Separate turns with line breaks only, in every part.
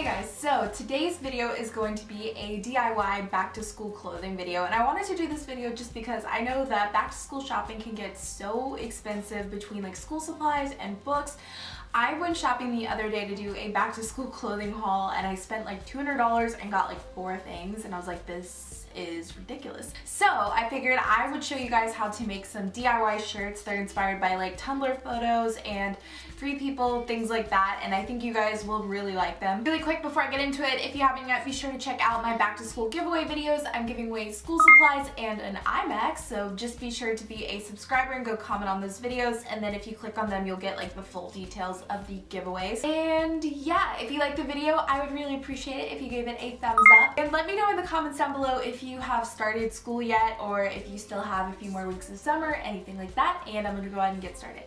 Hey guys, so today's video is going to be a DIY back to school clothing video, and I wanted to do this video just because I know that back to school shopping can get so expensive between like school supplies and books. I went shopping the other day to do a back to school clothing haul and I spent like $200 and got like 4 things, and I was like, this is ridiculous. So I figured I would show you guys how to make some DIY shirts. They're inspired by like Tumblr photos and Free People, things like that, and I think you guys will really like them. Really quick before I get into it, if you haven't yet, be sure to check out my back to school giveaway videos. I'm giving away school supplies and an iMac, so just be sure to be a subscriber and go comment on those videos, and then if you click on them you'll get like the full details of the giveaways. And yeah, if you liked the video, I would really appreciate it if you gave it a thumbs up, and let me know in the comments down below if you have started school yet or if you still have a few more weeks of summer, anything like that, and I'm gonna go ahead and get started.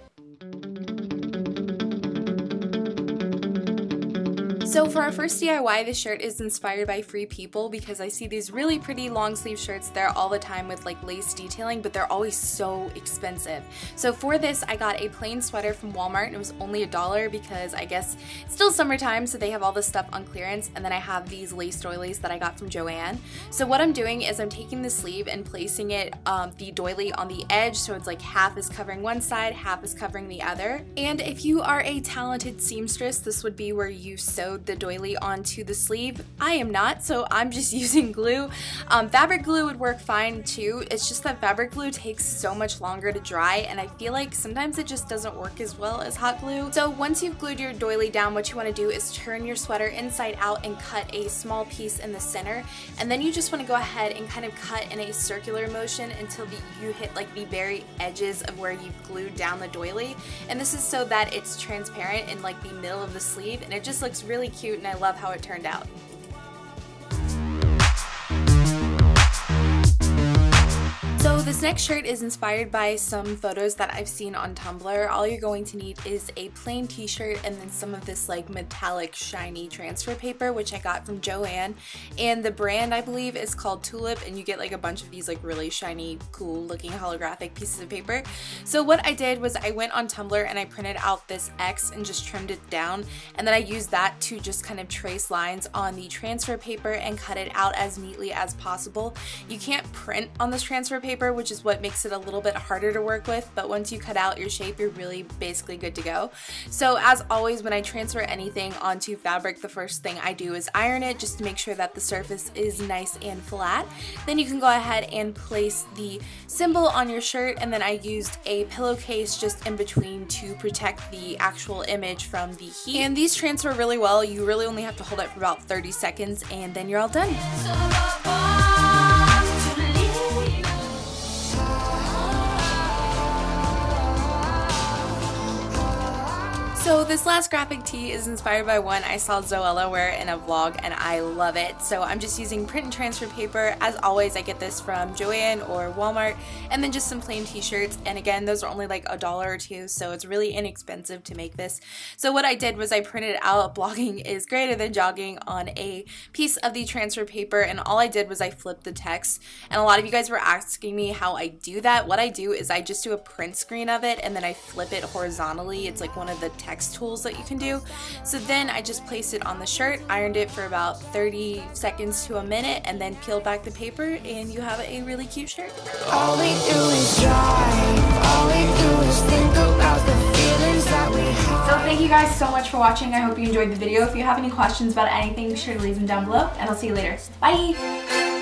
So for our first DIY, this shirt is inspired by Free People because I see these really pretty long sleeve shirts there all the time with like lace detailing, but they're always so expensive. So for this, I got a plain sweater from Walmart and it was only $1 because I guess it's still summertime, so they have all this stuff on clearance, and then I have these lace doilies that I got from Joann. So what I'm doing is I'm taking the sleeve and placing it, the doily on the edge, so it's like half is covering one side, half is covering the other. And if you are a talented seamstress, this would be where you sewed the doily onto the sleeve. I am not, so I'm just using glue. Fabric glue would work fine too. It's just that fabric glue takes so much longer to dry, and I feel like sometimes it just doesn't work as well as hot glue. So once you've glued your doily down, what you want to do is turn your sweater inside out and cut a small piece in the center, and then you just want to go ahead and kind of cut in a circular motion until you hit like the very edges of where you've glued down the doily, and this is so that it's transparent in like the middle of the sleeve, and it just looks really cute, and I love how it turned out. So this next shirt is inspired by some photos that I've seen on Tumblr. All you're going to need is a plain t-shirt and then some of this like metallic shiny transfer paper, which I got from Joann, and the brand I believe is called Tulip, and you get like a bunch of these like really shiny cool looking holographic pieces of paper. So what I did was I went on Tumblr and I printed out this X and just trimmed it down, and then I used that to just kind of trace lines on the transfer paper and cut it out as neatly as possible. You can't print on this transfer paper, which is what makes it a little bit harder to work with, but once you cut out your shape, you're really basically good to go. So as always, when I transfer anything onto fabric, the first thing I do is iron it just to make sure that the surface is nice and flat. Then you can go ahead and place the symbol on your shirt, and then I used a pillowcase just in between to protect the actual image from the heat. And these transfer really well. You really only have to hold it for about 30 seconds and then you're all done. So this last graphic tee is inspired by one I saw Zoella wear in a vlog, and I love it. So I'm just using print and transfer paper. As always, I get this from Joann or Walmart, and then just some plain t-shirts, and again, those are only like $1 or $2, so it's really inexpensive to make this. So what I did was I printed out "blogging is greater than jogging" on a piece of the transfer paper, and all I did was I flipped the text, and a lot of you guys were asking me how I do that. What I do is I just do a print screen of it and then I flip it horizontally. It's like one of the text tools that you can do. So then I just placed it on the shirt, ironed it for about 30 seconds to a minute, and then peeled back the paper, and you have a really cute shirt. All we do is drive, all we do is think about the feelings that we have. So thank you guys so much for watching. I hope you enjoyed the video. If you have any questions about anything, be sure to leave them down below, and I'll see you later. Bye!